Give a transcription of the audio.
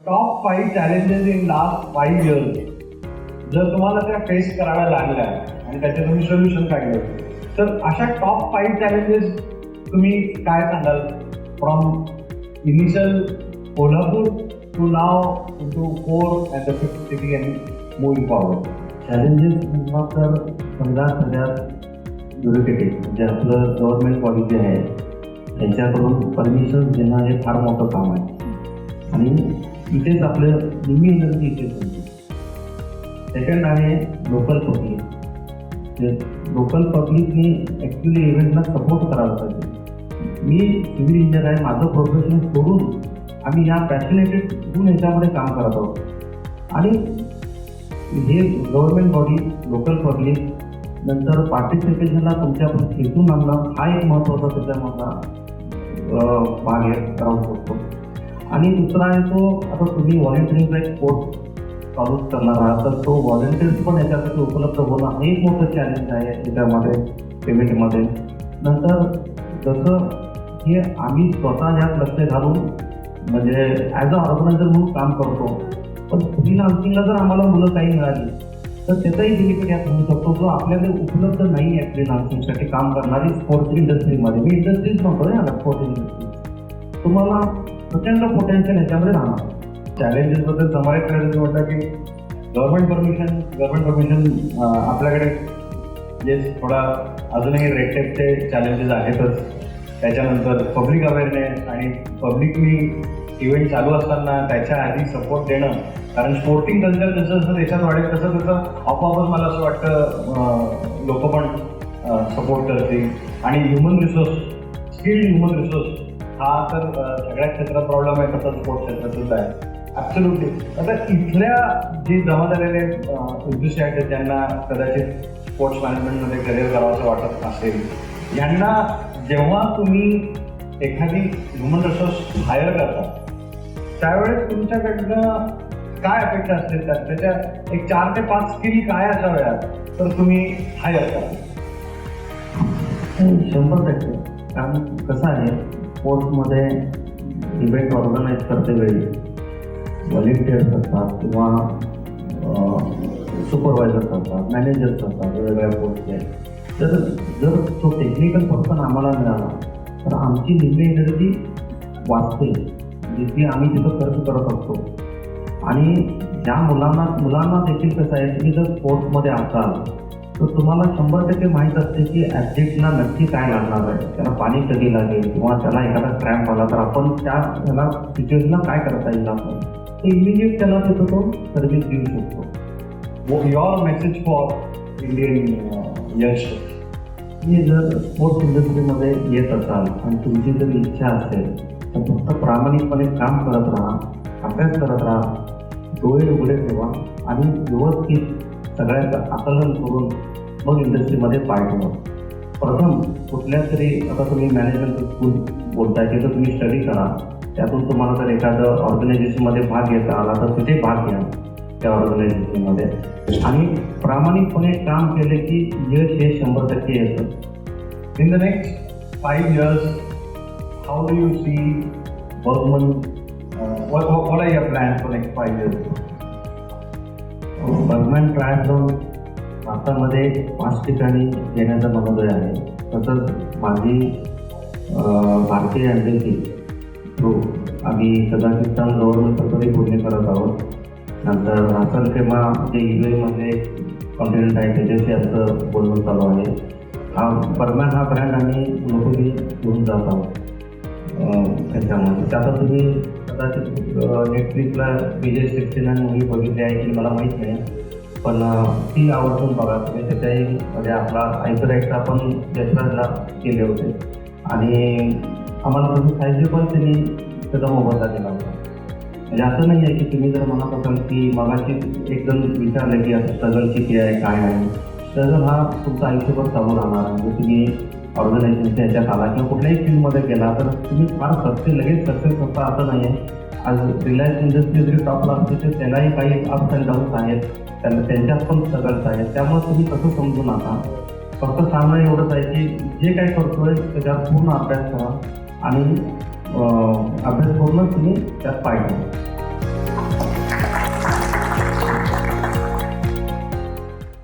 Top 5 challenges in last 5 years जर तुम्हाला त्या फेस कराव्या लागल्या आणि त्याचे तुम्ही सोल्युशन काढले, तर अशा टॉप 5 challenges तुम्ही काय सांगाल from initial Kolhapur to now to 4 and the 5th city and moving forward? Challenges म्हटलं तर समजा सगळ्यात ब्युरोक्रेटिक म्हणजे आपलं गव्हर्नमेंट बॉडी जे आहे त्यांच्याकडून परमिशन देणं हे फार मोठं काम आहे आणि इथेच आपलं निम्मी एनर्जी इथेच होती. सेकंड आहे लोकल पब्लिक. ते लोकल पब्लिकनी ॲक्च्युली इव्हेंटला सपोर्ट करायला पाहिजे. मी सिव्हिल इंजिनियर आहे, माझं प्रोफेशन सोडून आम्ही या पॅशनेटेड होऊन ह्याच्यामध्ये काम करत आहोत आणि हे गव्हर्नमेंट बॉडी, लोकल पब्लिक, नंतर पार्टिसिपेशनला तुमच्यापर्यंत खेचून आणणं हा एक महत्त्वाचा त्याच्यामधला भाग राहू शकतो. आणि दुसरा आहे तो, आता तुम्ही व्हॉलेंटिअरिंगचा एक कोर्स चालूच करणार आहात, तर तो व्हॉलेंटिअर्स पण याच्यासाठी उपलब्ध होणं हे एक मोठं चॅलेंज आहे त्याच्यामध्ये इव्हेंटमध्ये. नंतर जसं हे आम्ही स्वतः यात लक्ष घालून म्हणजे ॲज अ ऑर्गनायझर म्हणून काम करतो, पण फ्रीलान्सिंगला जर आम्हाला मुलं काही मिळाली तर त्याचाही बेनिफिट यात होऊ शकतो जो आपल्याकडे उपलब्ध नाही आहे फ्रीलान्सिंगसाठी काम करणारी स्पोर्ट्स इंडस्ट्रीमध्ये. मी इंडस्ट्रीज म्हणतो ना, स्पोर्ट्स इंडस्ट्री तुम्हाला प्रचंड पोटेन्शियल ह्याच्यामध्ये राहणार. चॅलेंजेसबद्दल समावेश करायचं म्हटलं की गव्हर्नमेंट परमिशन आपल्याकडे जे थोडा अजूनही रेड टेपचे चॅलेंजेस आहेतच. त्याच्यानंतर पब्लिक अवेअरनेस आणि पब्लिकनी इव्हेंट चालू असताना त्याच्या आधी सपोर्ट देणं, कारण स्पोर्टिंग कल्चर जसं जसं देशात वाढेल तसं तसं आपोआपच मला असं वाटतं लोक पण सपोर्ट करतील. आणि human resource, skilled human resource हा तर सगळ्या क्षेत्रात प्रॉब्लेम आहे, तसं स्पोर्ट्स क्षेत्रात सुद्धा आहे. ॲब्सोल्युटली. आता इथल्या जे जमा झालेले उद्देश आहेत ज्यांना कदाचित स्पोर्ट्स मॅनेजमेंटमध्ये करिअर करावंसं वाटत असेल, यांना जेव्हा तुम्ही एखादी ह्युमन रिसोर्स हायर करता त्यावेळेस तुमच्याकडनं काय अपेक्षा असतील त्याच्या एक 4 ते 5 स्किल काय असाव्यात तर तुम्ही हायर करा? 100%. कारण कसं आहे, स्पोर्ट्समध्ये इव्हेंट ऑर्गनाईज करते वेळी व्हॉलेंटिअर्स असतात किंवा सुपरवायझर्स असतात, मॅनेजर्स असतात वेगवेगळ्या पोस्टचे. तर जर तो टेक्निकल पर्सन आम्हाला मिळाला तर आमची निम्मी एनर्जी वाचते, जिथे आम्ही तिथं खर्च करत असतो. आणि ज्या मुलांना देखील कसं आहे, तुम्ही जर स्पोर्ट्समध्ये असाल तर तुम्हाला 100% माहीत असते की ॲथलीटला नक्की काय लागणार आहे, त्याला पाणी कधी लागेल किंवा त्याला एखादा क्रॅम्प आला तर आपण त्याला सिच्युएशनला काय करता येईल आपण ते इमिजिएट त्याला तिथं तो सर्व्हिस देऊ शकतो. Your message for Indian youngsters? तुम्ही जर स्पोर्ट्स इंडस्ट्रीमध्ये येत असाल आणि तुमची जर इच्छा असेल तर फक्त प्रामाणिकपणे काम करत राहा, अभ्यास करत राहा, डोळे उघडे ठेवा आणि व्यवस्थित सगळ्यांचं आकलन करून मग इंडस्ट्रीमध्ये पाय ठेवा. प्रथम कुठल्या तरी, आता तुम्ही मॅनेजमेंट स्कूल बोलताय तिथं तुम्ही स्टडी करा, त्यातून तुम्हाला जर एखादं ऑर्गनायझेशनमध्ये भाग घेता आला तर तिथे भाग घ्या त्या ऑर्गनायझेशनमध्ये. आणि प्रामाणिकपणे काम केले की यश हे 100% येतं. In the next 5 years, how do you see Bergman? What are your plans for next 5 years? Burgman triathlon भारतामध्ये 5 ठिकाणी घेण्याचा मनोदय आहे. तसंच माझी भारतीय एम्बेसी थ्रू आम्ही कझाकिस्तान गव्हर्नमेंटबरोबरही बोलणी करत आहोत. नंतर रासलखेमा जे UAE कॉन्टिनेंट आहे त्याच्याशी आमचं बोलणं चालू आहे. बर्गमॅन हा ब्रँड आम्ही ग्लोबली घेऊन जात आहोत त्याच्यामध्ये. आता तुम्ही कदाचित नेटफ्लिक्सला विजय मूवी बघितली आहे की मला माहीत नाही, पण ती आवर्जून बघा तुम्ही. त्याच्याही मध्ये आपला आयकर आपण जयराजला केले होते आणि आम्हाला तुम्ही साहित्य पण त्यांनी त्याचा मोबदला दिला होता. म्हणजे असं नाही आहे की तुम्ही जर म्हणत असाल की मगाशी एकदम विचारलं की असं स्ट्रगल किती आहे काय आहे, स्ट्रगल हा तुमचं आयुष्यभर चालू राहणार. म्हणजे तुम्ही ऑर्गनायझेशनच्या ह्याच्यात आला किंवा कुठल्याही फील्डमध्ये गेला तर तुम्ही फार लगेच सक्सेस होता असं नाही आहे. आज रिलायन्स इंडस्ट्री जरी टॉपला असते तर त्यालाही काही अप्स अँड डाऊन्स आहेत, त्यांच्यात पण स्ट्रगल्स आहेत. त्यामुळे तुम्ही तसं समजू नका. फक्त सांगणं एवढंच आहे की जे काही करतोय त्याच्यात पूर्ण अभ्यास करा आणि अभ्यास करूनच तुम्ही त्यात पाय ठेवा.